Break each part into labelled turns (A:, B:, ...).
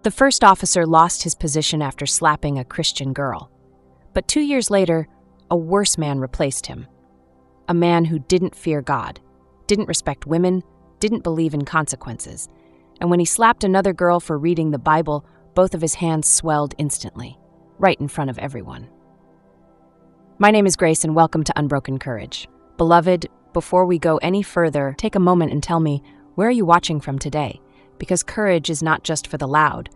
A: The first officer lost his position after slapping a Christian girl. But 2 years later, a worse man replaced him. A man who didn't fear God, didn't respect women, didn't believe in consequences. And when he slapped another girl for reading the Bible, both of his hands swelled instantly, right in front of everyone. My name is Grace, and welcome to Unbroken Courage. Beloved, before we go any further, take a moment and tell me, where are you watching from today? Because courage is not just for the loud.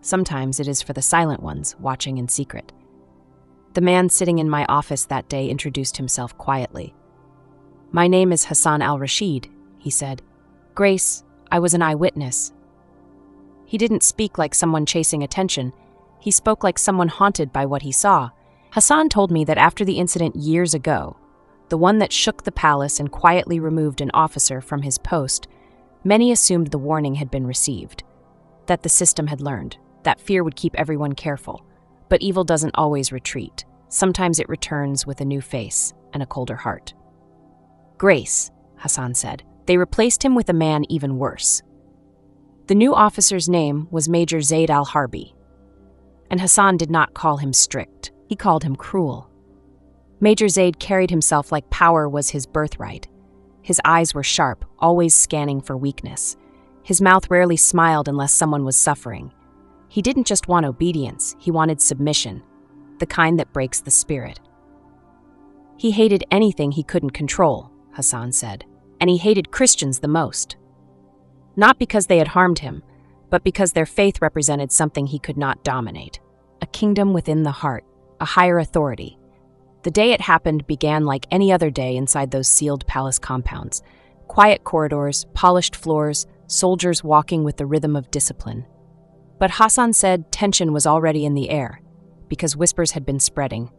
A: Sometimes it is for the silent ones, watching in secret. The man sitting in my office that day introduced himself quietly. "My name is Hassan al-Rashid," he said. "Grace, I was an eyewitness." He didn't speak like someone chasing attention. He spoke like someone haunted by what he saw. Hassan told me that after the incident years ago, the one that shook the palace and quietly removed an officer from his post, many assumed the warning had been received, that the system had learned, that fear would keep everyone careful. But evil doesn't always retreat. Sometimes it returns with a new face and a colder heart. "Grace," Hassan said. They replaced him with a man even worse. The new officer's name was Major Zade al-Harbi. And Hassan did not call him strict. He called him cruel. Major Zade carried himself like power was his birthright. His eyes were sharp, always scanning for weakness. His mouth rarely smiled unless someone was suffering. He didn't just want obedience, he wanted submission, the kind that breaks the spirit. He hated anything he couldn't control, Hassan said, and he hated Christians the most. Not because they had harmed him, but because their faith represented something he could not dominate. A kingdom within the heart, a higher authority. The day it happened began like any other day inside those sealed palace compounds. Quiet corridors, polished floors, soldiers walking with the rhythm of discipline. But Hassan said tension was already in the air, because whispers had been spreading.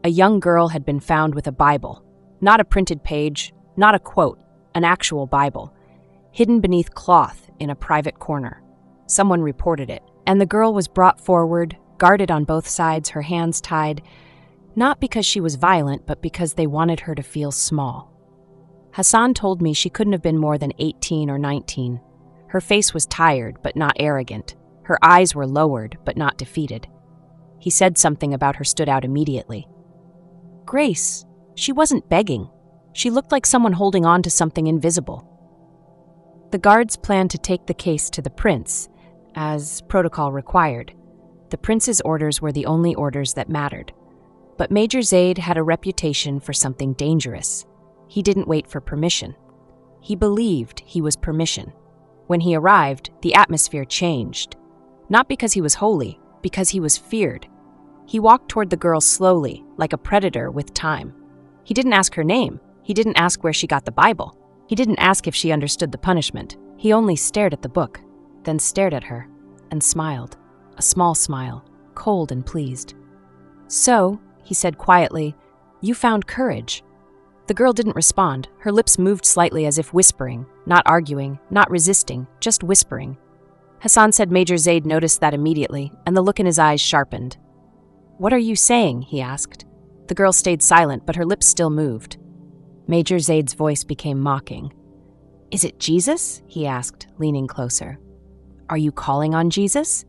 A: A young girl had been found with a Bible, not a printed page, not a quote, an actual Bible, hidden beneath cloth in a private corner. Someone reported it, and the girl was brought forward, guarded on both sides, her hands tied, not because she was violent, but because they wanted her to feel small. Hassan told me she couldn't have been more than 18 or 19. Her face was tired, but not arrogant. Her eyes were lowered, but not defeated. He said something about her stood out immediately. Grace, she wasn't begging. She looked like someone holding on to something invisible. The guards planned to take the case to the prince, as protocol required. The prince's orders were the only orders that mattered. But Major Zade had a reputation for something dangerous. He didn't wait for permission. He believed he was permission. When he arrived, the atmosphere changed. Not because he was holy, because he was feared. He walked toward the girl slowly, like a predator with time. He didn't ask her name. He didn't ask where she got the Bible. He didn't ask if she understood the punishment. He only stared at the book, then stared at her, and smiled. A small smile, cold and pleased. "So," he said quietly, "you found courage." The girl didn't respond. Her lips moved slightly as if whispering, not arguing, not resisting, just whispering. Hassan said Major Zade noticed that immediately, and the look in his eyes sharpened. "What are you saying?" he asked. The girl stayed silent, but her lips still moved. Major Zade's voice became mocking. "Is it Jesus?" he asked, leaning closer. "Are you calling on Jesus?"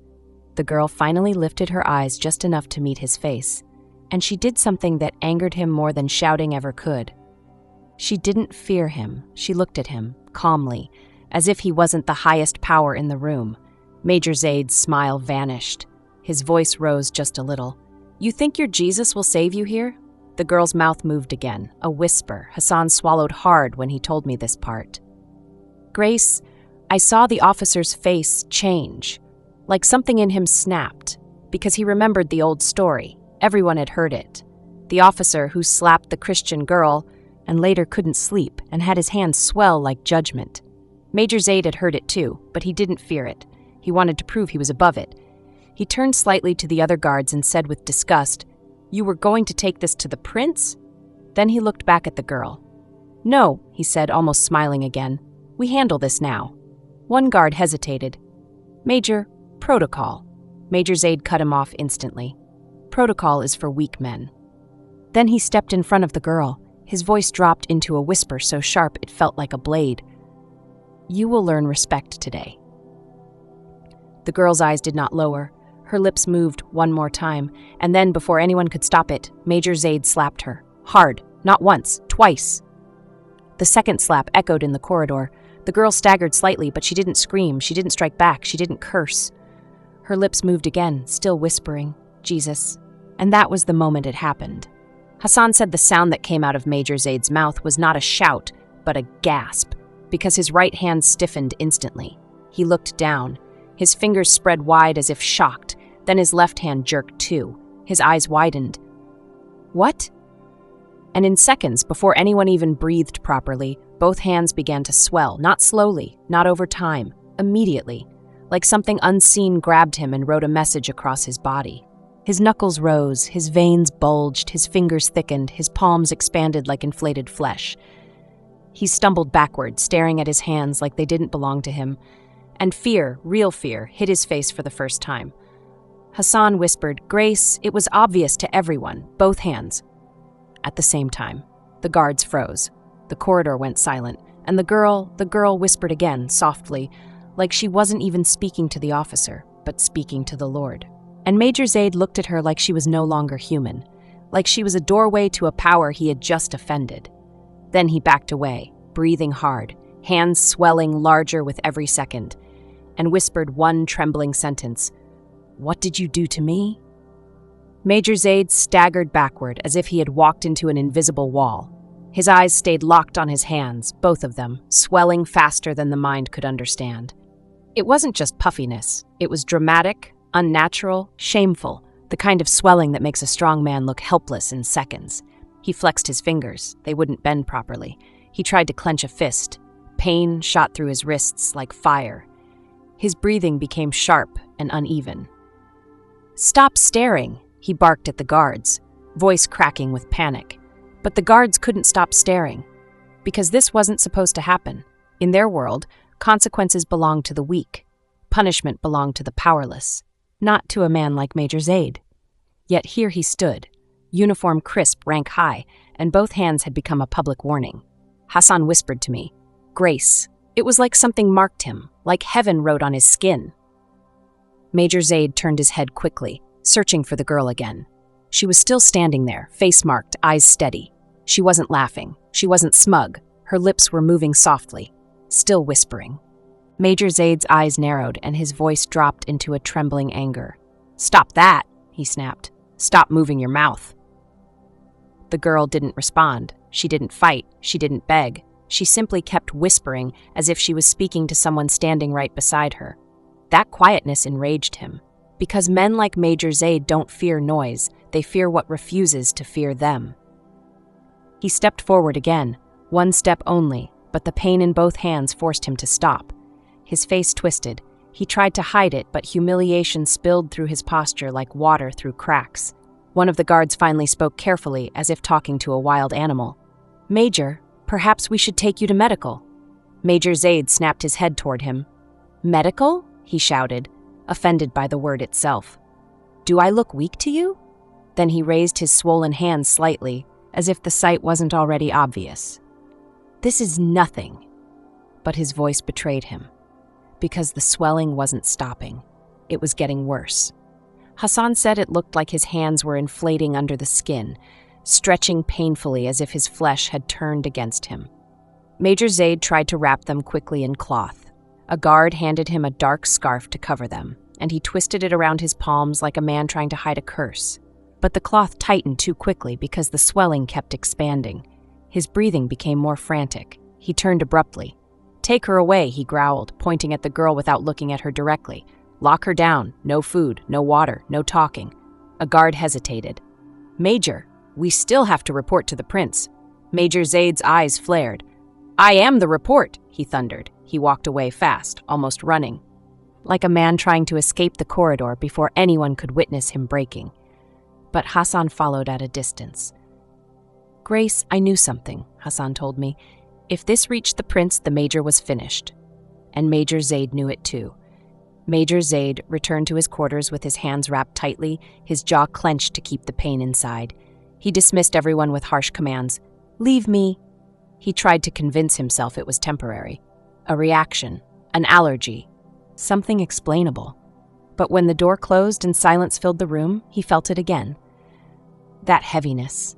A: The girl finally lifted her eyes just enough to meet his face, and she did something that angered him more than shouting ever could. She didn't fear him. She looked at him, calmly, as if he wasn't the highest power in the room. Major Zade's smile vanished. His voice rose just a little. "You think your Jesus will save you here?" The girl's mouth moved again, a whisper. Hassan swallowed hard when he told me this part. "Grace, I saw the officer's face change, like something in him snapped, because he remembered the old story. Everyone had heard it. The officer who slapped the Christian girl and later couldn't sleep and had his hands swell like judgment. Major Zade had heard it too, but he didn't fear it. He wanted to prove he was above it. He turned slightly to the other guards and said with disgust, "You were going to take this to the prince?" Then he looked back at the girl. "No," he said, almost smiling again. "We handle this now." One guard hesitated. "Major, protocol." Major Zade cut him off instantly. "Protocol is for weak men." Then he stepped in front of the girl. His voice dropped into a whisper so sharp it felt like a blade. "You will learn respect today." The girl's eyes did not lower. Her lips moved one more time, and then, before anyone could stop it, Major Zade slapped her. Hard. Not once. Twice. The second slap echoed in the corridor. The girl staggered slightly, but she didn't scream, she didn't strike back, she didn't curse. Her lips moved again, still whispering, "Jesus." And that was the moment it happened. Hassan said the sound that came out of Major Zade's mouth was not a shout, but a gasp, because his right hand stiffened instantly. He looked down. His fingers spread wide as if shocked, then his left hand jerked too. His eyes widened. "What?" And in seconds, before anyone even breathed properly, both hands began to swell, not slowly, not over time, immediately, like something unseen grabbed him and wrote a message across his body. His knuckles rose, his veins bulged, his fingers thickened, his palms expanded like inflated flesh. He stumbled backward, staring at his hands like they didn't belong to him, and fear, real fear, hit his face for the first time. Hassan whispered, "Grace," it was obvious to everyone, both hands. At the same time, the guards froze. The corridor went silent, and the girl whispered again, softly, like she wasn't even speaking to the officer, but speaking to the Lord. And Major Zade looked at her like she was no longer human, like she was a doorway to a power he had just offended. Then he backed away, breathing hard, hands swelling larger with every second, and whispered one trembling sentence, "What did you do to me?" Major Zade staggered backward as if he had walked into an invisible wall. His eyes stayed locked on his hands, both of them, swelling faster than the mind could understand. It wasn't just puffiness. It was dramatic, unnatural, shameful, the kind of swelling that makes a strong man look helpless in seconds. He flexed his fingers. They wouldn't bend properly. He tried to clench a fist. Pain shot through his wrists like fire. His breathing became sharp and uneven. "Stop staring," he barked at the guards, voice cracking with panic. But the guards couldn't stop staring, because this wasn't supposed to happen. In their world, consequences belonged to the weak. Punishment belonged to the powerless, not to a man like Major Zade. Yet here he stood, uniform crisp, rank high, and both hands had become a public warning. Hassan whispered to me, "Grace." It was like something marked him, like heaven wrote on his skin. Major Zade turned his head quickly, searching for the girl again. She was still standing there, face marked, eyes steady. She wasn't laughing. She wasn't smug. Her lips were moving softly, still whispering. Major Zade's eyes narrowed and his voice dropped into a trembling anger. "Stop that," he snapped. "Stop moving your mouth." The girl didn't respond. She didn't fight. She didn't beg. She simply kept whispering as if she was speaking to someone standing right beside her. That quietness enraged him. Because men like Major Zade don't fear noise, they fear what refuses to fear them. He stepped forward again, one step only, but the pain in both hands forced him to stop. His face twisted. He tried to hide it, but humiliation spilled through his posture like water through cracks. One of the guards finally spoke carefully, as if talking to a wild animal. "Major, perhaps we should take you to medical." Major Zade snapped his head toward him. "Medical?" he shouted, offended by the word itself. "Do I look weak to you?" Then he raised his swollen hands slightly, as if the sight wasn't already obvious. "This is nothing." But his voice betrayed him, because the swelling wasn't stopping. It was getting worse. Hassan said it looked like his hands were inflating under the skin, stretching painfully as if his flesh had turned against him. Major Zade tried to wrap them quickly in cloth. A guard handed him a dark scarf to cover them, and he twisted it around his palms like a man trying to hide a curse. But the cloth tightened too quickly because the swelling kept expanding. His breathing became more frantic. He turned abruptly. "Take her away," he growled, pointing at the girl without looking at her directly. "Lock her down. No food, no water, no talking." A guard hesitated. "Major, we still have to report to the prince." Major Zade's eyes flared. "I am the report," he thundered. He walked away fast, almost running, like a man trying to escape the corridor before anyone could witness him breaking. But Hassan followed at a distance. "Grace, I knew something," Hassan told me. "If this reached the prince, the major was finished." And Major Zade knew it too. Major Zade returned to his quarters with his hands wrapped tightly, his jaw clenched to keep the pain inside. He dismissed everyone with harsh commands. "Leave me." He tried to convince himself it was temporary. A reaction, an allergy, something explainable. But when the door closed and silence filled the room, he felt it again. That heaviness.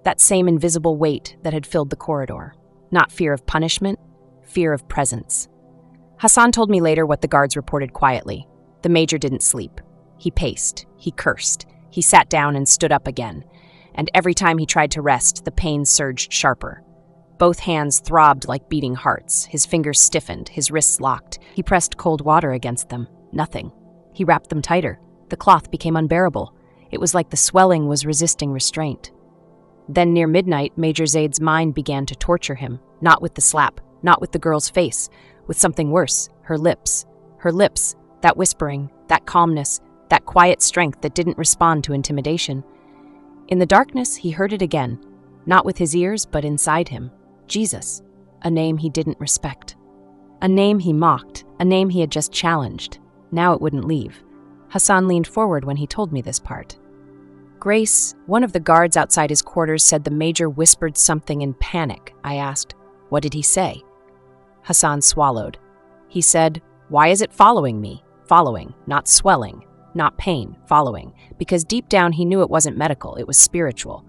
A: That same invisible weight that had filled the corridor. Not fear of punishment, fear of presence. Hassan told me later what the guards reported quietly. The major didn't sleep. He paced. He cursed. He sat down and stood up again. And every time he tried to rest, the pain surged sharper. Both hands throbbed like beating hearts. His fingers stiffened, his wrists locked. He pressed cold water against them. Nothing. He wrapped them tighter. The cloth became unbearable. It was like the swelling was resisting restraint. Then near midnight, Major Zade's mind began to torture him. Not with the slap, not with the girl's face, with something worse, her lips. Her lips, that whispering, that calmness, that quiet strength that didn't respond to intimidation. In the darkness, he heard it again, not with his ears, but inside him. Jesus, a name he didn't respect. A name he mocked, a name he had just challenged. Now it wouldn't leave. Hassan leaned forward when he told me this part. Grace, one of the guards outside his quarters, said the major whispered something in panic. I asked, "What did he say?" Hassan swallowed. He said, "Why is it following me? Following, not swelling, not pain, following." Because deep down he knew it wasn't medical, it was spiritual.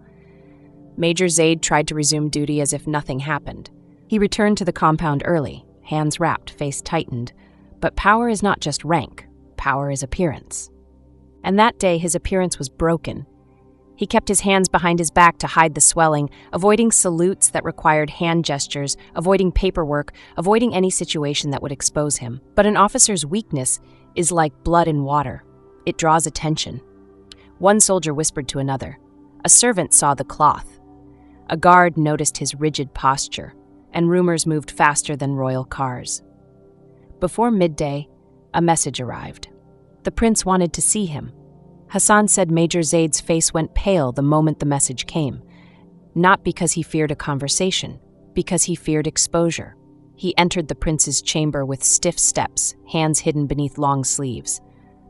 A: Major Zade tried to resume duty as if nothing happened. He returned to the compound early, hands wrapped, face tightened. But power is not just rank, power is appearance. And that day his appearance was broken. He kept his hands behind his back to hide the swelling, avoiding salutes that required hand gestures, avoiding paperwork, avoiding any situation that would expose him. But an officer's weakness is like blood in water. It draws attention. One soldier whispered to another. A servant saw the cloth. A guard noticed his rigid posture, and rumors moved faster than royal cars. Before midday, a message arrived. The prince wanted to see him. Hassan said Major Zade's face went pale the moment the message came. Not because he feared a conversation, because he feared exposure. He entered the prince's chamber with stiff steps, hands hidden beneath long sleeves.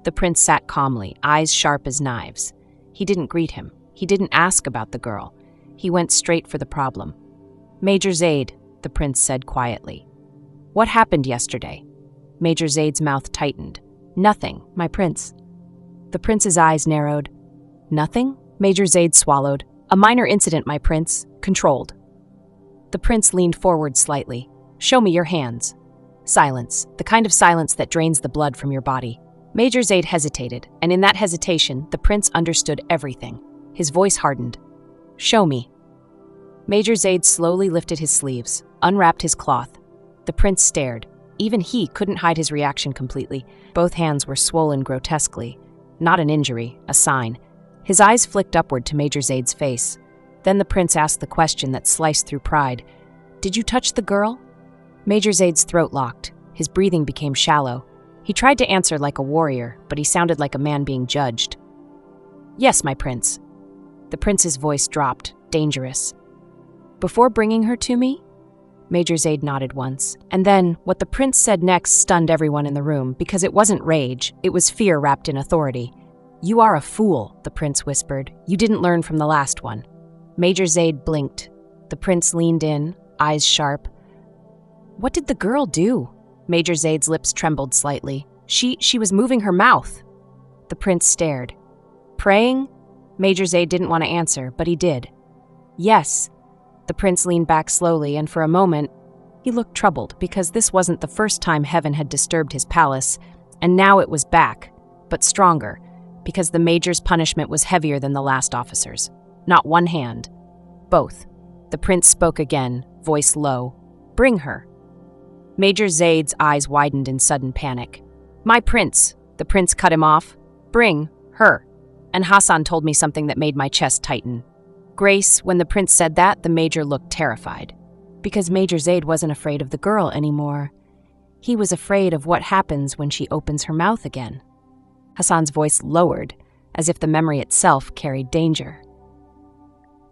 A: The prince sat calmly, eyes sharp as knives. He didn't greet him. He didn't ask about the girl. He went straight for the problem. "Major Zade," the prince said quietly. "What happened yesterday?" Major Zade's mouth tightened. "Nothing, my prince." The prince's eyes narrowed. "Nothing?" Major Zade swallowed. "A minor incident, my prince. Controlled." The prince leaned forward slightly. "Show me your hands." Silence, the kind of silence that drains the blood from your body. Major Zade hesitated, and in that hesitation, the prince understood everything. His voice hardened. "Show me." Major Zade slowly lifted his sleeves, unwrapped his cloth. The prince stared. Even he couldn't hide his reaction completely. Both hands were swollen grotesquely. Not an injury, a sign. His eyes flicked upward to Major Zade's face. Then the prince asked the question that sliced through pride. "Did you touch the girl?" Major Zade's throat locked. His breathing became shallow. He tried to answer like a warrior, but he sounded like a man being judged. "Yes, my prince." The prince's voice dropped, dangerous. "Before bringing her to me?" Major Zade nodded once, and then what the prince said next stunned everyone in the room, because it wasn't rage, it was fear wrapped in authority. "You are a fool," the prince whispered. "You didn't learn from the last one." Major Zade blinked. The prince leaned in, eyes sharp. "What did the girl do?" Major Zade's lips trembled slightly. She was moving her mouth." The prince stared. "Praying?" Major Zade didn't want to answer, but he did. "Yes." The prince leaned back slowly, and for a moment, he looked troubled, because this wasn't the first time heaven had disturbed his palace, and now it was back, but stronger, because the major's punishment was heavier than the last officer's. Not one hand. Both. The prince spoke again, voice low. "Bring her." Major Zade's eyes widened in sudden panic. "My prince," the prince cut him off. "Bring her." And Hassan told me something that made my chest tighten. Grace, when the prince said that, the major looked terrified. Because Major Zade wasn't afraid of the girl anymore. He was afraid of what happens when she opens her mouth again. Hassan's voice lowered, as if the memory itself carried danger.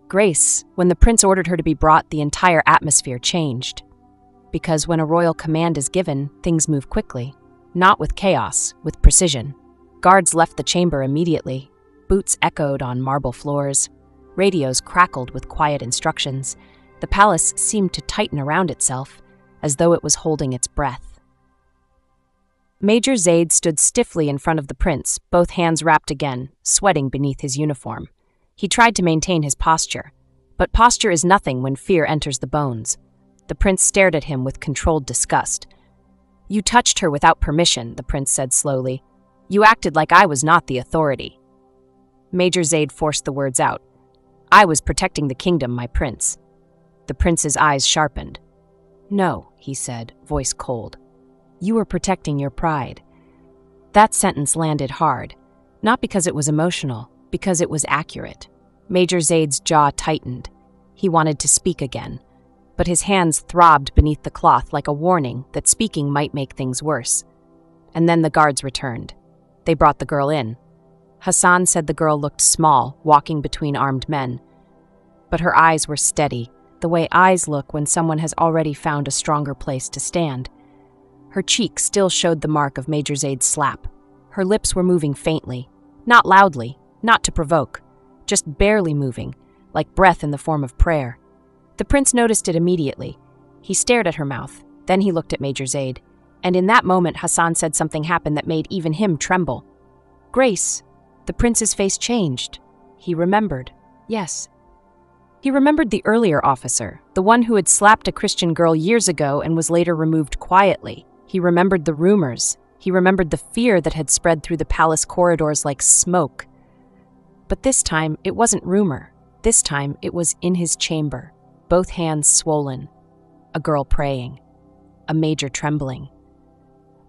A: Grace, when the prince ordered her to be brought, the entire atmosphere changed. Because when a royal command is given, things move quickly. Not with chaos, with precision. Guards left the chamber immediately. Boots echoed on marble floors. Radios crackled with quiet instructions. The palace seemed to tighten around itself, as though it was holding its breath. Major Zade stood stiffly in front of the prince, both hands wrapped again, sweating beneath his uniform. He tried to maintain his posture, but posture is nothing when fear enters the bones. The prince stared at him with controlled disgust. "You touched her without permission," the prince said slowly. "You acted like I was not the authority." Major Zade forced the words out. "I was protecting the kingdom, my prince." The prince's eyes sharpened. "No," he said, voice cold. "You were protecting your pride." That sentence landed hard, not because it was emotional, because it was accurate. Major Zade's jaw tightened. He wanted to speak again, but his hands throbbed beneath the cloth like a warning that speaking might make things worse. And then the guards returned. They brought the girl in. Hassan said the girl looked small, walking between armed men. But her eyes were steady, the way eyes look when someone has already found a stronger place to stand. Her cheek still showed the mark of Major Zade's slap. Her lips were moving faintly, not loudly, not to provoke, just barely moving, like breath in the form of prayer. The prince noticed it immediately. He stared at her mouth, then he looked at Major Zade, and in that moment Hassan said something happened that made even him tremble. "Grace." The prince's face changed. He remembered. Yes. He remembered the earlier officer, the one who had slapped a Christian girl years ago and was later removed quietly. He remembered the rumors. He remembered the fear that had spread through the palace corridors like smoke. But this time, it wasn't rumor. This time, it was in his chamber, both hands swollen. A girl praying. A major trembling.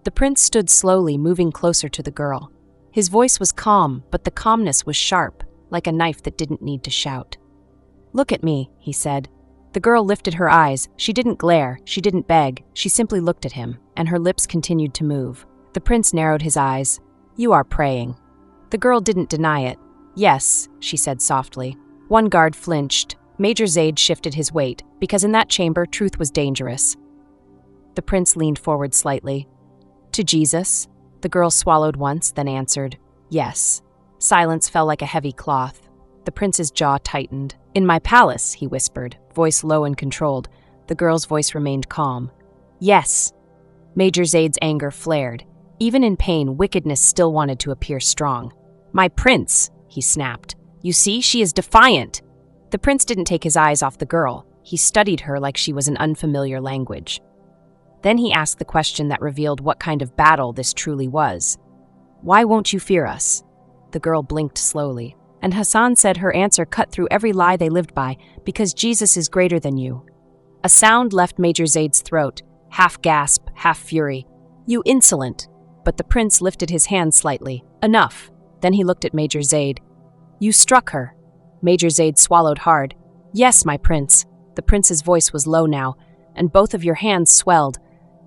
A: The prince stood slowly, moving closer to the girl. His voice was calm, but the calmness was sharp, like a knife that didn't need to shout. "Look at me," he said. The girl lifted her eyes. She didn't glare, she didn't beg, she simply looked at him, and her lips continued to move. The prince narrowed his eyes. "You are praying." The girl didn't deny it. "Yes," she said softly. One guard flinched. Major Zade shifted his weight, because in that chamber, truth was dangerous. The prince leaned forward slightly. "To Jesus?" The girl swallowed once, then answered, "Yes." Silence fell like a heavy cloth. The prince's jaw tightened. "In my palace," he whispered, voice low and controlled. The girl's voice remained calm. "Yes." Major Zade's anger flared. Even in pain, wickedness still wanted to appear strong. "My prince," he snapped. "You see, she is defiant." The prince didn't take his eyes off the girl. He studied her like she was an unfamiliar language. Then he asked the question that revealed what kind of battle this truly was. "Why won't you fear us?" The girl blinked slowly, and Hassan said her answer cut through every lie they lived by, "Because Jesus is greater than you." A sound left Major Zade's throat, half gasp, half fury. "You insolent!" But the prince lifted his hand slightly. "Enough." Then he looked at Major Zade. "You struck her." Major Zade swallowed hard. "Yes, my prince." The prince's voice was low now, and both of your hands swelled.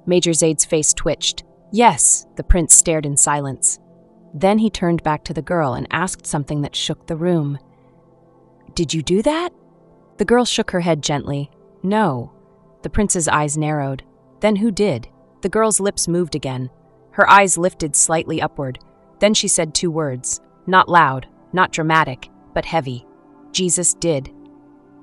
A: Major Zade's face twitched. "Yes," the prince stared in silence. Then he turned back to the girl and asked something that shook the room. "Did you do that?" The girl shook her head gently. "No." The prince's eyes narrowed. "Then who did?" The girl's lips moved again. Her eyes lifted slightly upward. Then she said two words, not loud, not dramatic, but heavy. "Jesus did."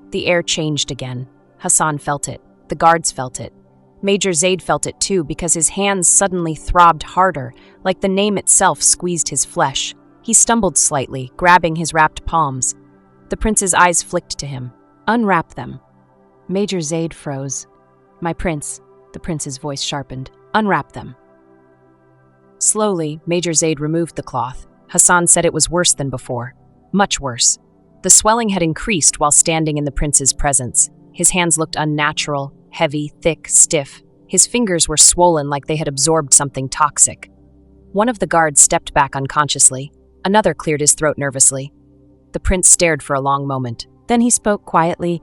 A: The air changed again. Hassan felt it. The guards felt it. Major Zade felt it too, because his hands suddenly throbbed harder, like the name itself squeezed his flesh. He stumbled slightly, grabbing his wrapped palms. The prince's eyes flicked to him. "Unwrap them." Major Zade froze. "My prince," the prince's voice sharpened. "Unwrap them." Slowly, Major Zade removed the cloth. Hassan said it was worse than before. Much worse. The swelling had increased while standing in the prince's presence. His hands looked unnatural, heavy, thick, stiff. His fingers were swollen like they had absorbed something toxic. One of the guards stepped back unconsciously. Another cleared his throat nervously. The prince stared for a long moment. Then he spoke quietly.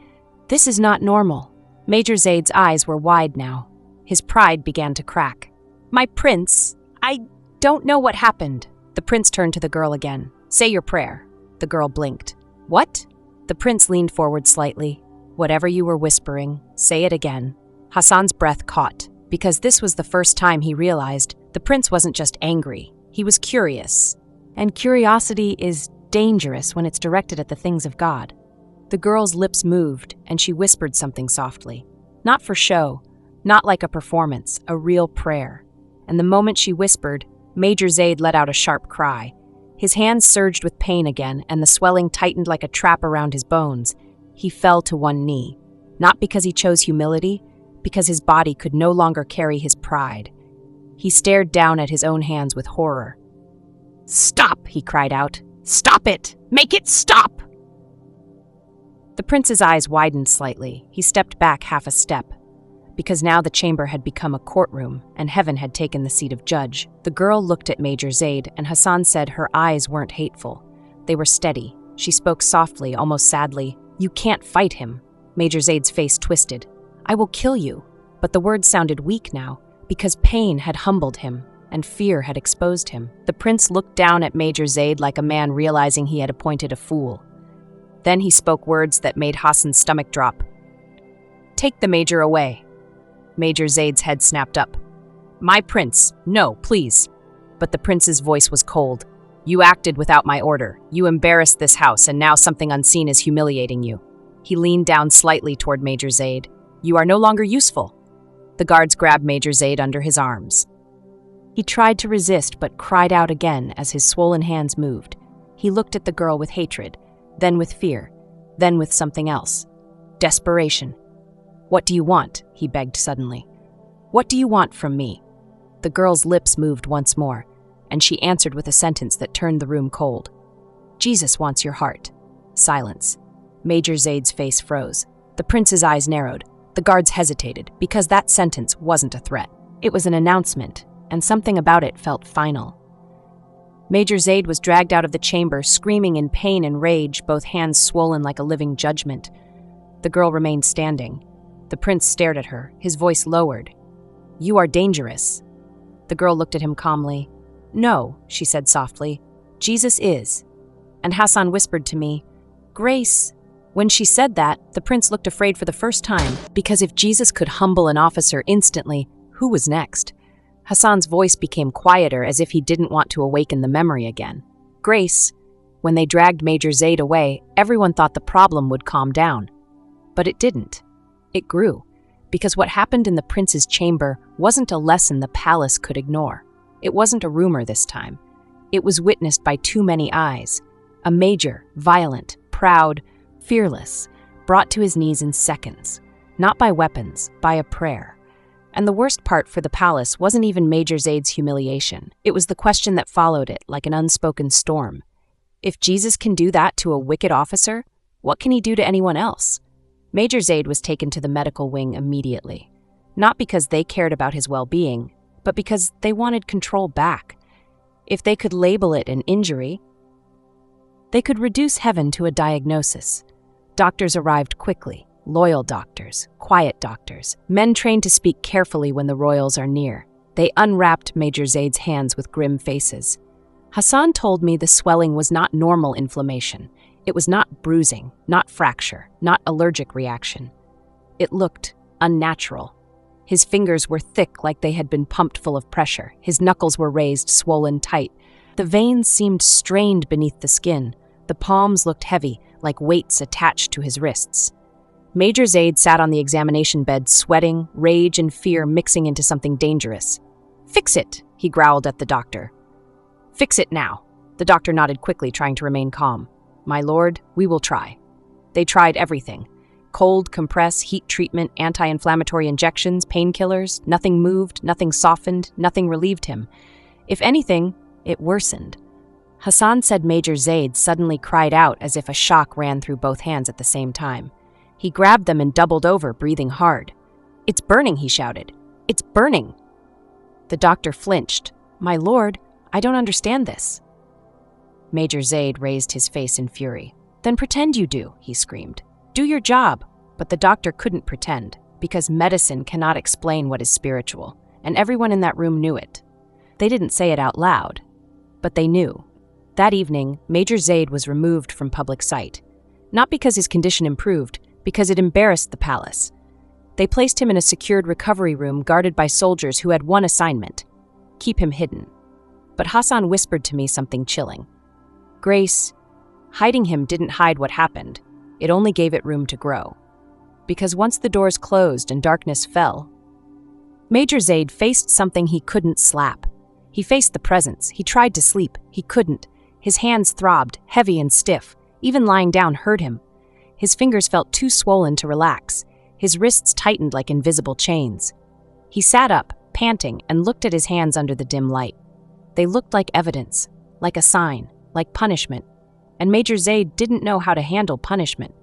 A: "This is not normal." Major Zade's eyes were wide now. His pride began to crack. "My prince, I don't know what happened." The prince turned to the girl again. "Say your prayer." The girl blinked. "What?" The prince leaned forward slightly. "Whatever you were whispering, say it again." Hassan's breath caught, because this was the first time he realized the prince wasn't just angry, he was curious. And curiosity is dangerous when it's directed at the things of God. The girl's lips moved, and she whispered something softly. Not for show, not like a performance, a real prayer. and the moment she whispered, Major Zade let out a sharp cry. His hands surged with pain again, and the swelling tightened like a trap around his bones. He fell to one knee, not because he chose humility, because his body could no longer carry his pride. He stared down at his own hands with horror. "Stop!" he cried out. "Stop it! Make it stop!" The prince's eyes widened slightly. He stepped back half a step, because now the chamber had become a courtroom, and heaven had taken the seat of judge. The girl looked at Major Zade, and Hassan said her eyes weren't hateful. They were steady. She spoke softly, almost sadly. "You can't fight him." Major Zade's face twisted. "I will kill you." But the words sounded weak now, because pain had humbled him, and fear had exposed him. The prince looked down at Major Zade like a man realizing he had appointed a fool. Then he spoke words that made Hassan's stomach drop. "Take the major away." Major Zade's head snapped up. "My prince, no, please." But the prince's voice was cold. "You acted without my order. You embarrassed this house, and now something unseen is humiliating you." He leaned down slightly toward Major Zade. "You are no longer useful." The guards grabbed Major Zade under his arms. He tried to resist, but cried out again as his swollen hands moved. He looked at the girl with hatred, then with fear, then with something else. Desperation. "What do you want?" he begged suddenly. "What do you want from me?" The girl's lips moved once more, and she answered with a sentence that turned the room cold. "Jesus wants your heart." Silence. Major Zade's face froze. The prince's eyes narrowed. The guards hesitated, because that sentence wasn't a threat. It was an announcement, and something about it felt final. Major Zade was dragged out of the chamber, screaming in pain and rage, both hands swollen like a living judgment. The girl remained standing. The prince stared at her, his voice lowered. "You are dangerous." The girl looked at him calmly. "No," she said softly. "Jesus is." And Hassan whispered to me, "Grace." When she said that, the prince looked afraid for the first time, because if Jesus could humble an officer instantly, who was next? Hassan's voice became quieter, as if he didn't want to awaken the memory again. "Grace." When they dragged Major Zade away, everyone thought the problem would calm down. But it didn't. It grew, because what happened in the prince's chamber wasn't a lesson the palace could ignore. It wasn't a rumor this time. It was witnessed by too many eyes. A major, violent, proud, fearless, brought to his knees in seconds, not by weapons, by a prayer. And the worst part for the palace wasn't even Major Zade's humiliation. It was the question that followed it, like an unspoken storm. If Jesus can do that to a wicked officer, what can he do to anyone else? Major Zade was taken to the medical wing immediately, not because they cared about his well-being, but because they wanted control back. If they could label it an injury, they could reduce heaven to a diagnosis. Doctors arrived quickly, loyal doctors, quiet doctors, men trained to speak carefully when the royals are near. They unwrapped Major Zade's hands with grim faces. Hassan told me the swelling was not normal inflammation. It was not bruising, not fracture, not allergic reaction. It looked unnatural. His fingers were thick like they had been pumped full of pressure. His knuckles were raised, swollen tight. The veins seemed strained beneath the skin. The palms looked heavy, like weights attached to his wrists. Major Zade sat on the examination bed, sweating, rage and fear mixing into something dangerous. "Fix it," he growled at the doctor. "Fix it now." The doctor nodded quickly, trying to remain calm. "My lord, we will try." They tried everything. Cold, compress, heat treatment, anti-inflammatory injections, painkillers. Nothing moved, nothing softened, nothing relieved him. If anything, it worsened. Hassan said Major Zade suddenly cried out as if a shock ran through both hands at the same time. He grabbed them and doubled over, breathing hard. "It's burning," he shouted. "It's burning." The doctor flinched. "My lord, I don't understand this." Major Zade raised his face in fury. "Then pretend you do," he screamed. "Do your job." But the doctor couldn't pretend, because medicine cannot explain what is spiritual, and everyone in that room knew it. They didn't say it out loud, but they knew. That evening, Major Zade was removed from public sight, not because his condition improved, because it embarrassed the palace. They placed him in a secured recovery room guarded by soldiers who had one assignment: keep him hidden. But Hassan whispered to me something chilling. "Grace, hiding him didn't hide what happened. It only gave it room to grow. Because once the doors closed and darkness fell, Major Zade faced something he couldn't slap. He faced the presence. He tried to sleep. He couldn't. His hands throbbed, heavy and stiff. Even lying down hurt him. His fingers felt too swollen to relax. His wrists tightened like invisible chains. He sat up, panting, and looked at his hands under the dim light. They looked like evidence, like a sign, like punishment. And Major Zade didn't know how to handle punishment.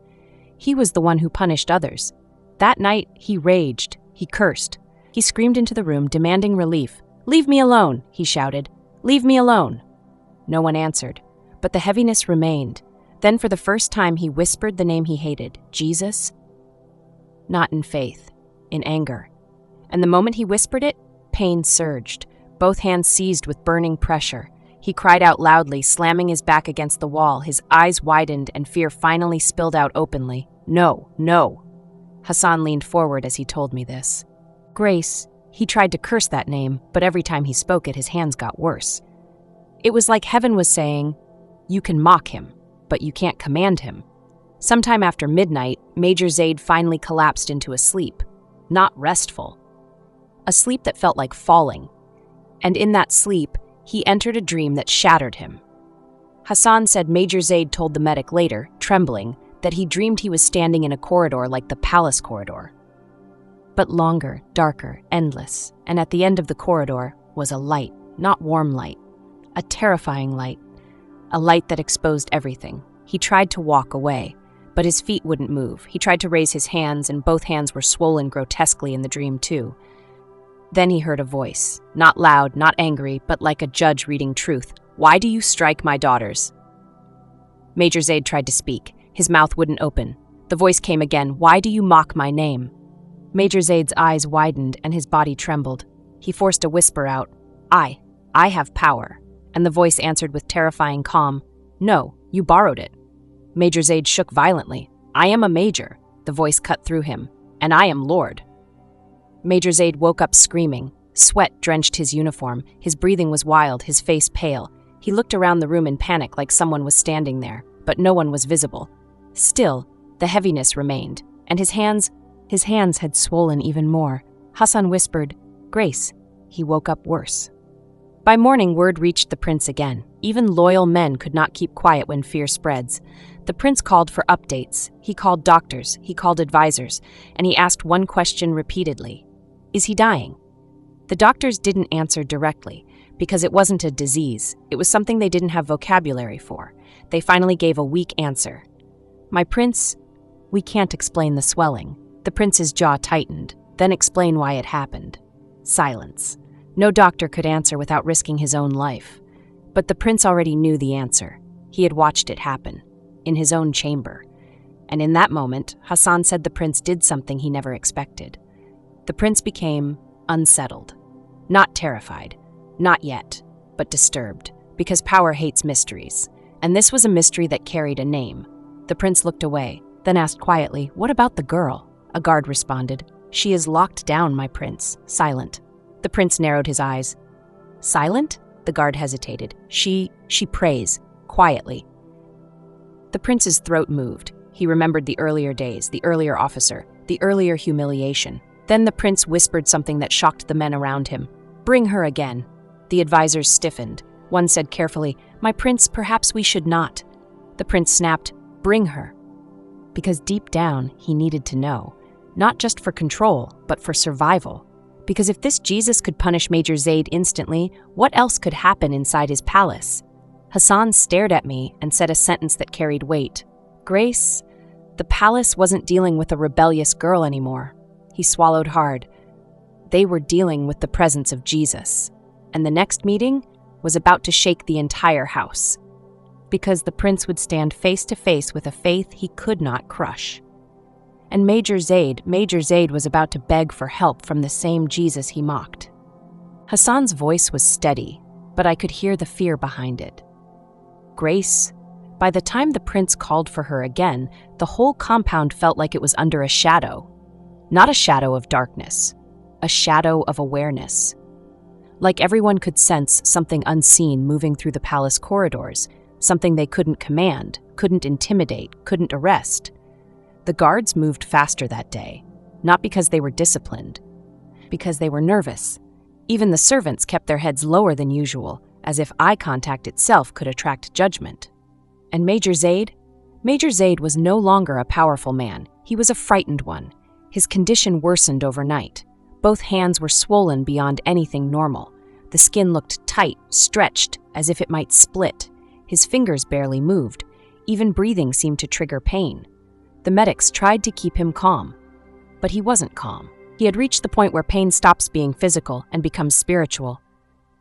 A: He was the one who punished others. That night, he raged. He cursed. He screamed into the room, demanding relief. "Leave me alone," he shouted. "Leave me alone." No one answered, but the heaviness remained. Then for the first time, he whispered the name he hated, Jesus. Not in faith, in anger. And the moment he whispered it, pain surged, both hands seized with burning pressure. He cried out loudly, slamming his back against the wall. His eyes widened and fear finally spilled out openly. "No, no." Hassan leaned forward as he told me this. Grace, he tried to curse that name, but every time he spoke it, his hands got worse. It was like heaven was saying, "You can mock him, but you can't command him." Sometime after midnight, Major Zade finally collapsed into a sleep, not restful. A sleep that felt like falling. And in that sleep, he entered a dream that shattered him. Hassan said Major Zade told the medic later, trembling, that he dreamed he was standing in a corridor like the palace corridor. But longer, darker, endless, and at the end of the corridor was a light, not warm light, a terrifying light, a light that exposed everything. He tried to walk away, but his feet wouldn't move. He tried to raise his hands, and both hands were swollen grotesquely in the dream too. Then he heard a voice, not loud, not angry, but like a judge reading truth. "Why do you strike my daughters?" Major Zade tried to speak. His mouth wouldn't open. The voice came again, "Why do you mock my name?" Major Zade's eyes widened and his body trembled. He forced a whisper out, I have power." And the voice answered with terrifying calm, "No, you borrowed it." Major Zade shook violently. "I am a major," the voice cut through him, "and I am Lord." Major Zade woke up screaming. Sweat drenched his uniform. His breathing was wild, his face pale. He looked around the room in panic like someone was standing there, but no one was visible. Still, the heaviness remained, and his hands had swollen even more. Hassan whispered, "Grace." He woke up worse. By morning, word reached the prince again. Even loyal men could not keep quiet when fear spreads. The prince called for updates. He called doctors, he called advisors, and he asked one question repeatedly. Is he dying? The doctors didn't answer directly, because it wasn't a disease. It was something they didn't have vocabulary for. They finally gave a weak answer. "My prince, we can't explain the swelling." The prince's jaw tightened. Then explain why it happened. Silence. No doctor could answer without risking his own life. But the prince already knew the answer. He had watched it happen, in his own chamber. And in that moment, Hassan said the prince did something he never expected. The prince became unsettled. Not terrified. Not yet, but disturbed. Because power hates mysteries. And this was a mystery that carried a name. The prince looked away, then asked quietly, "What about the girl?" A guard responded, "She is locked down, my prince, silent." The prince narrowed his eyes. "Silent?" The guard hesitated. She prays, quietly." The prince's throat moved. He remembered the earlier days, the earlier officer, the earlier humiliation. Then the prince whispered something that shocked the men around him. "Bring her again." The advisors stiffened. One said carefully, "My prince, perhaps we should not." The prince snapped, "Bring her." Because deep down, he needed to know. Not just for control, but for survival. Because if this Jesus could punish Major Zade instantly, what else could happen inside his palace? Hassan stared at me and said a sentence that carried weight. "Grace, the palace wasn't dealing with a rebellious girl anymore." He swallowed hard. They were dealing with the presence of Jesus. And the next meeting was about to shake the entire house. Because the prince would stand face to face with a faith he could not crush. And Major Zade was about to beg for help from the same Jesus he mocked. Hassan's voice was steady, but I could hear the fear behind it. Grace. By the time the prince called for her again, the whole compound felt like it was under a shadow. Not a shadow of darkness, a shadow of awareness. Like everyone could sense something unseen moving through the palace corridors, something they couldn't command, couldn't intimidate, couldn't arrest. The guards moved faster that day, not because they were disciplined, because they were nervous. Even the servants kept their heads lower than usual, as if eye contact itself could attract judgment. And Major Zade? Major Zade was no longer a powerful man. He was a frightened one. His condition worsened overnight. Both hands were swollen beyond anything normal. The skin looked tight, stretched, as if it might split. His fingers barely moved. Even breathing seemed to trigger pain. The medics tried to keep him calm. But he wasn't calm. He had reached the point where pain stops being physical and becomes spiritual.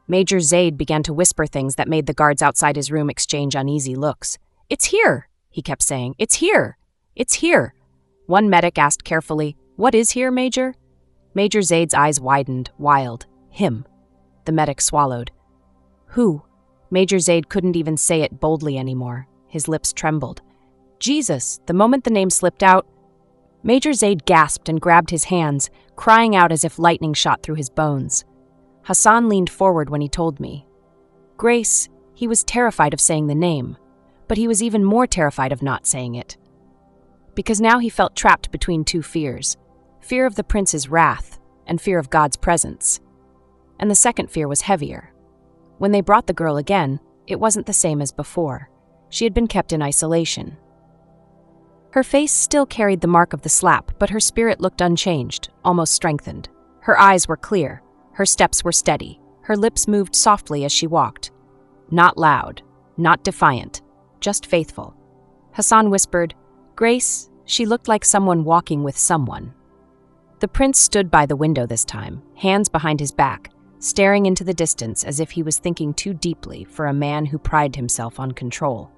A: Major Zade began to whisper things that made the guards outside his room exchange uneasy looks. "It's here," he kept saying. "It's here. It's here." One medic asked carefully, "What is here, Major?" Major Zade's eyes widened, wild. "Him." The medic swallowed. "Who?" Major Zade couldn't even say it boldly anymore. His lips trembled. "Jesus." The moment the name slipped out, Major Zade gasped and grabbed his hands, crying out as if lightning shot through his bones. Hassan leaned forward when he told me. Grace, he was terrified of saying the name, but he was even more terrified of not saying it. Because now he felt trapped between two fears, fear of the prince's wrath and fear of God's presence. And the second fear was heavier. When they brought the girl again, it wasn't the same as before. She had been kept in isolation. Her face still carried the mark of the slap, but her spirit looked unchanged, almost strengthened. Her eyes were clear. Her steps were steady. Her lips moved softly as she walked. Not loud, not defiant, just faithful. Hassan whispered, "Grace," she looked like someone walking with someone. The prince stood by the window this time, hands behind his back, staring into the distance as if he was thinking too deeply for a man who prided himself on control.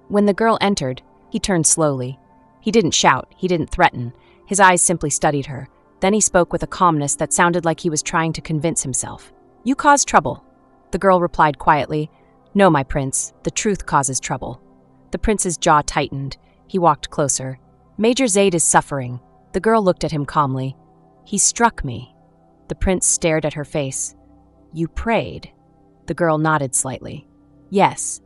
A: When the girl entered, he turned slowly. He didn't shout, he didn't threaten. His eyes simply studied her. Then he spoke with a calmness that sounded like he was trying to convince himself. "You caused trouble." The girl replied quietly, "No, my prince, the truth causes trouble." The prince's jaw tightened. He walked closer. "Major Zade is suffering." The girl looked at him calmly. "He struck me." The prince stared at her face. "You prayed?" The girl nodded slightly. "Yes."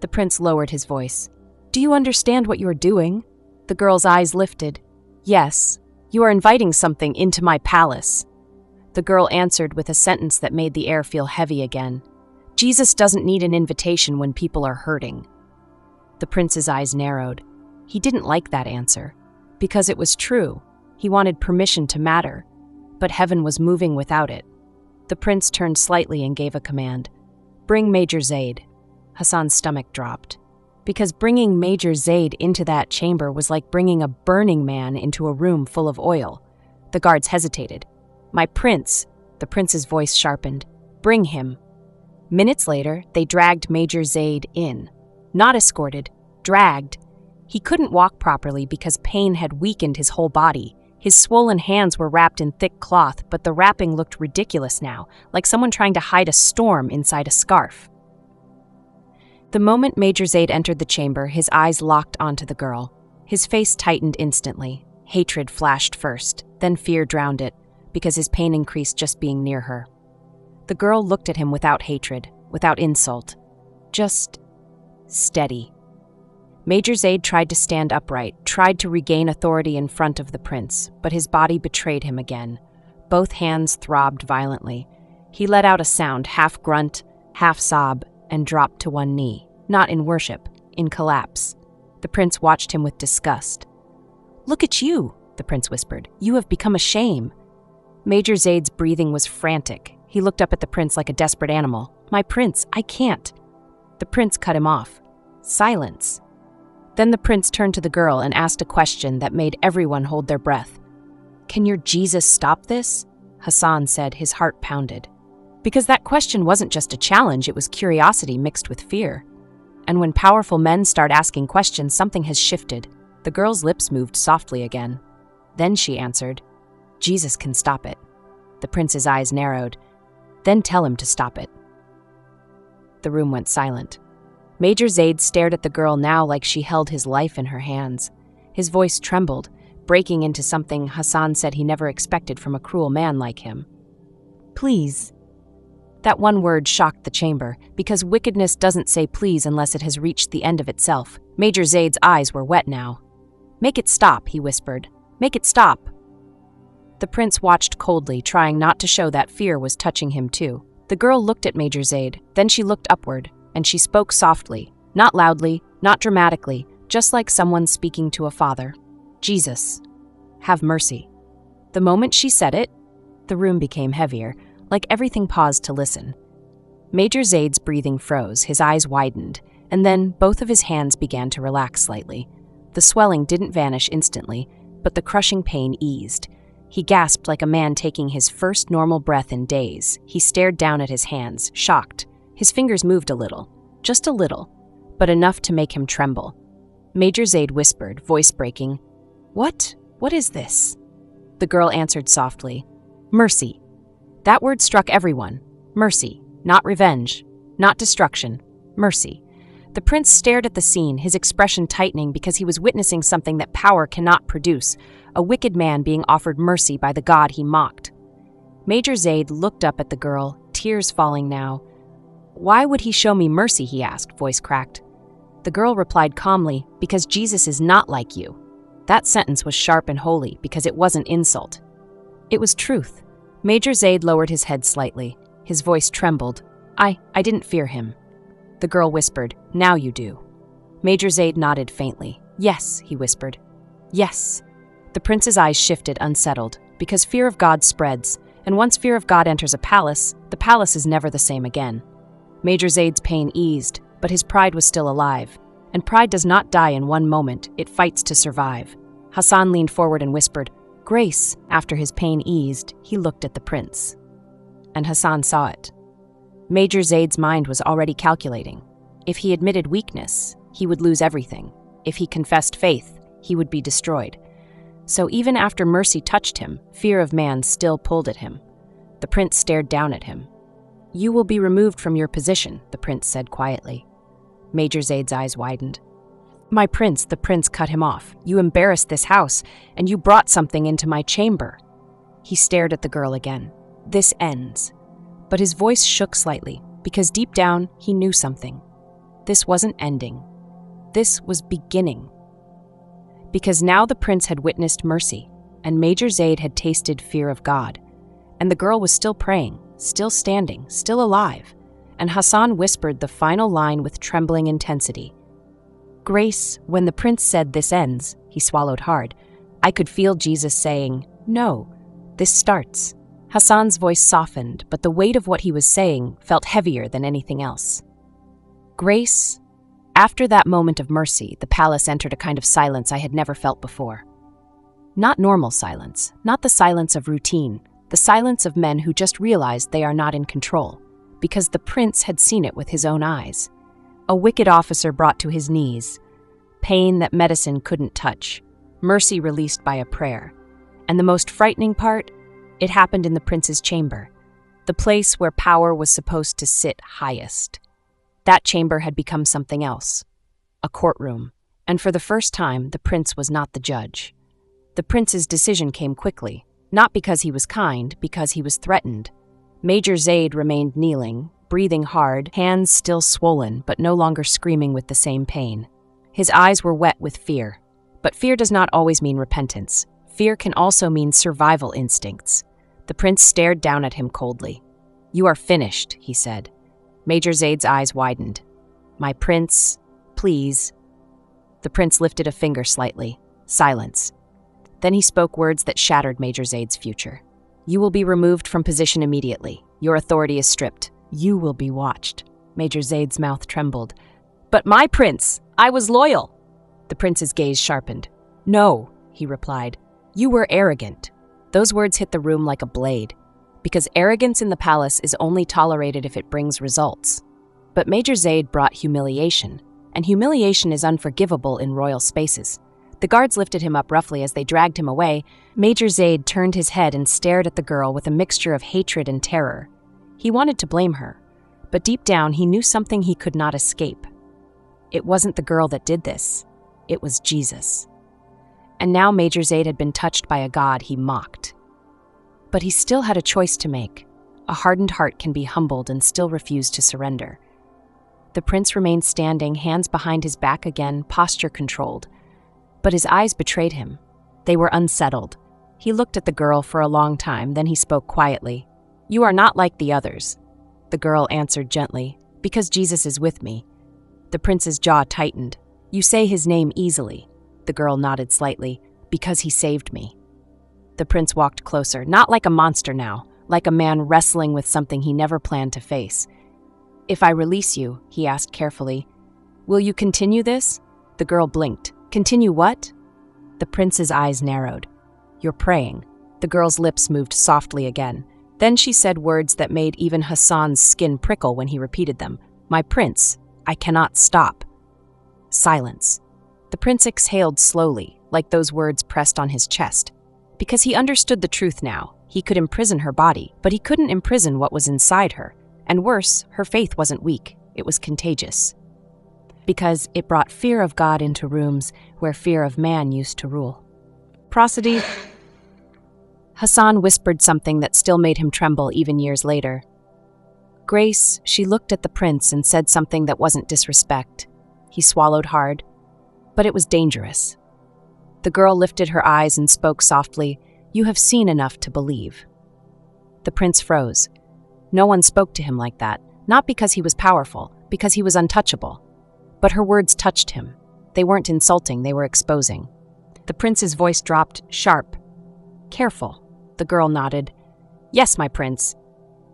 A: The prince lowered his voice. "Do you understand what you are doing?" The girl's eyes lifted. "Yes. You are inviting something into my palace." The girl answered with a sentence that made the air feel heavy again. "Jesus doesn't need an invitation when people are hurting." The prince's eyes narrowed. He didn't like that answer. Because it was true. He wanted permission to matter. But heaven was moving without it. The prince turned slightly and gave a command. "Bring Major Zade." Hassan's stomach dropped. Because bringing Major Zade into that chamber was like bringing a burning man into a room full of oil. The guards hesitated. "My prince," the prince's voice sharpened. "Bring him." Minutes later, they dragged Major Zade in. Not escorted, dragged. He couldn't walk properly because pain had weakened his whole body. His swollen hands were wrapped in thick cloth, but the wrapping looked ridiculous now, like someone trying to hide a storm inside a scarf. The moment Major Zade entered the chamber, his eyes locked onto the girl. His face tightened instantly. Hatred flashed first, then fear drowned it, because his pain increased just being near her. The girl looked at him without hatred, without insult. Just steady. Major Zade tried to stand upright, tried to regain authority in front of the prince, but his body betrayed him again. Both hands throbbed violently. He let out a sound, half grunt, half sob, and dropped to one knee, not in worship, in collapse. The prince watched him with disgust. "Look at you," the prince whispered. "You have become a shame." Major Zade's breathing was frantic. He looked up at the prince like a desperate animal. "My prince, I can't." The prince cut him off. Silence. Then the prince turned to the girl and asked a question that made everyone hold their breath. "Can your Jesus stop this?" Hassan said, his heart pounded. Because that question wasn't just a challenge, it was curiosity mixed with fear. And when powerful men start asking questions, something has shifted. The girl's lips moved softly again. Then she answered, "Jesus can stop it." The prince's eyes narrowed. "Then tell him to stop it." The room went silent. Major Zade stared at the girl now like she held his life in her hands. His voice trembled, breaking into something Hassan said he never expected from a cruel man like him. "Please." That one word shocked the chamber, because wickedness doesn't say please unless it has reached the end of itself. Major Zade's eyes were wet now. "Make it stop," he whispered. "Make it stop." The prince watched coldly, trying not to show that fear was touching him too. The girl looked at Major Zade, then she looked upward, and she spoke softly, not loudly, not dramatically, just like someone speaking to a father. "Jesus, have mercy." The moment she said it, the room became heavier, like everything paused to listen. Major Zade's breathing froze, his eyes widened, and then both of his hands began to relax slightly. The swelling didn't vanish instantly, but the crushing pain eased. He gasped like a man taking his first normal breath in days. He stared down at his hands, shocked. His fingers moved a little, just a little, but enough to make him tremble. Major Zade whispered, voice breaking, "What? What is this?" The girl answered softly, "Mercy." That word struck everyone. Mercy, not revenge, not destruction, mercy. The prince stared at the scene, his expression tightening because he was witnessing something that power cannot produce, a wicked man being offered mercy by the God he mocked. Major Zade looked up at the girl, tears falling now. "Why would he show me mercy?" he asked, voice cracked. The girl replied calmly, "Because Jesus is not like you." That sentence was sharp and holy because it wasn't insult. It was truth. Major Zade lowered his head slightly. His voice trembled. I didn't fear him." The girl whispered, "Now you do." Major Zade nodded faintly. "Yes," he whispered. "Yes." The prince's eyes shifted, unsettled, because fear of God spreads, and once fear of God enters a palace, the palace is never the same again. Major Zade's pain eased, but his pride was still alive. And pride does not die in one moment, it fights to survive. Hassan leaned forward and whispered, "Grace." After his pain eased, he looked at the prince. And Hassan saw it. Major Zade's mind was already calculating. If he admitted weakness, he would lose everything. If he confessed faith, he would be destroyed. So even after mercy touched him, fear of man still pulled at him. The prince stared down at him. "You will be removed from your position," the prince said quietly. Major Zade's eyes widened. "My prince," the prince cut him off. "You embarrassed this house, and you brought something into my chamber." He stared at the girl again. "This ends." But his voice shook slightly, because deep down, he knew something. This wasn't ending. This was beginning. Because now the prince had witnessed mercy, and Major Zade had tasted fear of God. And the girl was still praying, still standing, still alive. And Hassan whispered the final line with trembling intensity. "Grace, when the prince said this ends," he swallowed hard, "I could feel Jesus saying, 'No, this starts.'" Hassan's voice softened, but the weight of what he was saying felt heavier than anything else. "Grace." After that moment of mercy, the palace entered a kind of silence I had never felt before. Not normal silence, not the silence of routine, the silence of men who just realized they are not in control, because the prince had seen it with his own eyes. A wicked officer brought to his knees, pain that medicine couldn't touch, mercy released by a prayer. And the most frightening part, it happened in the prince's chamber, the place where power was supposed to sit highest. That chamber had become something else, a courtroom, and for the first time, the prince was not the judge. The prince's decision came quickly, not because he was kind, because he was threatened. Major Zade remained kneeling, breathing hard, hands still swollen, but no longer screaming with the same pain. His eyes were wet with fear. But fear does not always mean repentance. Fear can also mean survival instincts. The prince stared down at him coldly. "You are finished," he said. Major Zade's eyes widened. "My prince, please." The prince lifted a finger slightly. Silence. Then he spoke words that shattered Major Zade's future. "You will be removed from position immediately. Your authority is stripped. You will be watched." Major Zade's mouth trembled. "But my prince, I was loyal." The prince's gaze sharpened. "No," he replied. "You were arrogant." Those words hit the room like a blade, because arrogance in the palace is only tolerated if it brings results. But Major Zade brought humiliation, and humiliation is unforgivable in royal spaces. The guards lifted him up roughly as they dragged him away. Major Zade turned his head and stared at the girl with a mixture of hatred and terror. He wanted to blame her, but deep down he knew something he could not escape. It wasn't the girl that did this. It was Jesus. And now Major Zade had been touched by a God he mocked. But he still had a choice to make. A hardened heart can be humbled and still refuse to surrender. The prince remained standing, hands behind his back again, posture controlled. But his eyes betrayed him. They were unsettled. He looked at the girl for a long time, then he spoke quietly. "You are not like the others." The girl answered gently, "Because Jesus is with me." The prince's jaw tightened. "You say his name easily." The girl nodded slightly. "Because he saved me." The prince walked closer, not like a monster now, like a man wrestling with something he never planned to face. "If I release you," he asked carefully, "will you continue this?" The girl blinked. "Continue what?" The prince's eyes narrowed. "You're praying." The girl's lips moved softly again. Then she said words that made even Hassan's skin prickle when he repeated them. "My prince, I cannot stop." Silence. The prince exhaled slowly, like those words pressed on his chest. Because he understood the truth now. He could imprison her body, but he couldn't imprison what was inside her. And worse, her faith wasn't weak, it was contagious. Because it brought fear of God into rooms where fear of man used to rule. Prosody. Hassan whispered something that still made him tremble even years later. Grace, she looked at the prince and said something that wasn't disrespect. He swallowed hard, but it was dangerous. The girl lifted her eyes and spoke softly, "You have seen enough to believe." The prince froze. No one spoke to him like that, not because he was powerful, because he was untouchable. But her words touched him. They weren't insulting, they were exposing. The prince's voice dropped, sharp. "Careful." The girl nodded. "Yes, my prince."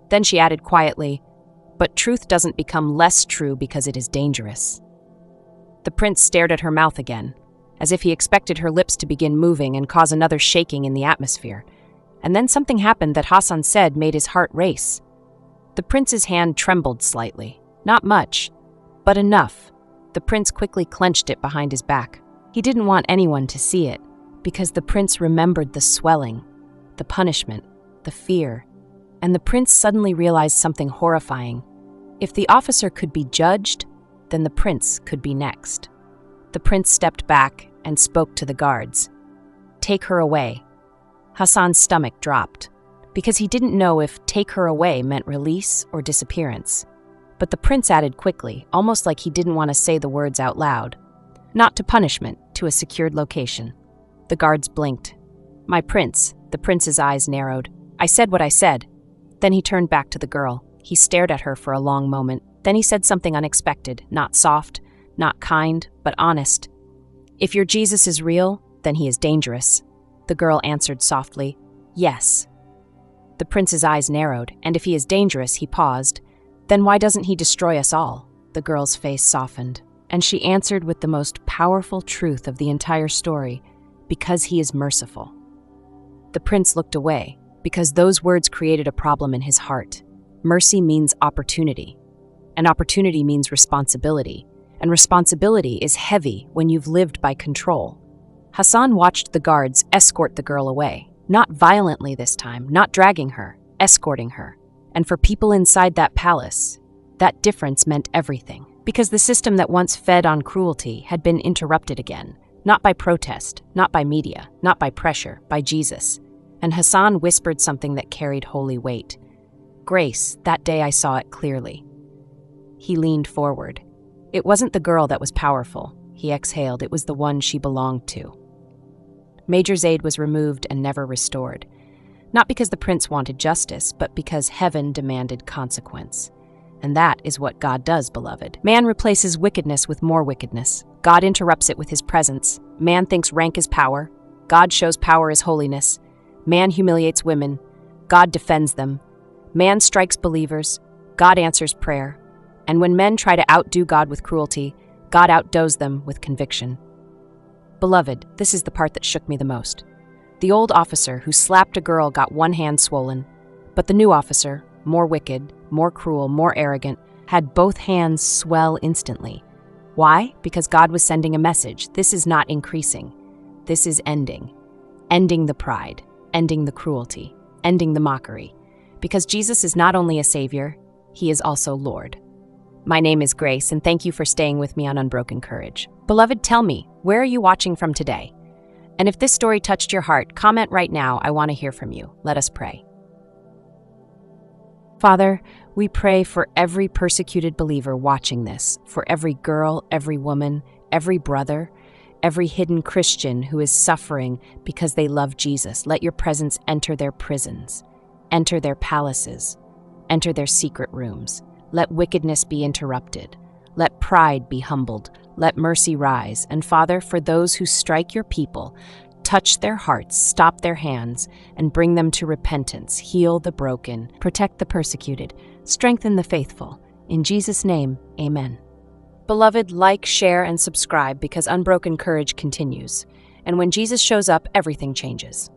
A: Then she added quietly, "But truth doesn't become less true because it is dangerous." The prince stared at her mouth again, as if he expected her lips to begin moving and cause another shaking in the atmosphere. And then something happened that Hassan said made his heart race. The prince's hand trembled slightly. Not much, but enough. The prince quickly clenched it behind his back. He didn't want anyone to see it, because the prince remembered the swelling, the punishment, the fear, and the prince suddenly realized something horrifying. If the officer could be judged, then the prince could be next. The prince stepped back and spoke to the guards. "Take her away." Hassan's stomach dropped, because he didn't know if "take her away" meant release or disappearance. But the prince added quickly, almost like he didn't want to say the words out loud. "Not to punishment, to a secured location." The guards blinked. "My prince," the prince's eyes narrowed. "I said what I said." Then he turned back to the girl. He stared at her for a long moment. Then he said something unexpected, not soft, not kind, but honest. "If your Jesus is real, then he is dangerous." The girl answered softly, "Yes." The prince's eyes narrowed, and if he is dangerous, he paused. "Then why doesn't he destroy us all?" The girl's face softened, and she answered with the most powerful truth of the entire story, "Because he is merciful." The prince looked away, because those words created a problem in his heart. Mercy means opportunity, and opportunity means responsibility, and responsibility is heavy when you've lived by control. Hassan watched the guards escort the girl away, not violently this time, not dragging her, escorting her. And for people inside that palace, that difference meant everything, because the system that once fed on cruelty had been interrupted again, not by protest, not by media, not by pressure, by Jesus. And Hassan whispered something that carried holy weight. "Grace, that day I saw it clearly." He leaned forward. It wasn't the girl that was powerful. He exhaled. It was the one she belonged to. Major Zade was removed and never restored. Not because the prince wanted justice, but because heaven demanded consequence. And that is what God does, beloved. Man replaces wickedness with more wickedness. God interrupts it with his presence. Man thinks rank is power. God shows power as holiness. Man humiliates women. God defends them. Man strikes believers. God answers prayer. And when men try to outdo God with cruelty, God outdoes them with conviction. Beloved, this is the part that shook me the most. The old officer who slapped a girl got one hand swollen, but the new officer, more wicked, more cruel, more arrogant, had both hands swell instantly. Why? Because God was sending a message. This is not increasing. This is ending. Ending the pride, ending the cruelty, ending the mockery. Because Jesus is not only a savior, he is also Lord. My name is Grace, and thank you for staying with me on Unbroken Courage. Beloved, tell me, where are you watching from today? And if this story touched your heart, comment right now. I want to hear from you. Let us pray. Father, we pray for every persecuted believer watching this, for every girl, every woman, every brother, every hidden Christian who is suffering because they love Jesus. Let your presence enter their prisons, enter their palaces, enter their secret rooms. Let wickedness be interrupted. Let pride be humbled. Let mercy rise. And Father, for those who strike your people, touch their hearts, stop their hands, and bring them to repentance. Heal the broken, protect the persecuted, strengthen the faithful. In Jesus' name, amen. Beloved, like, share, and subscribe because Unbroken Courage continues. And when Jesus shows up, everything changes.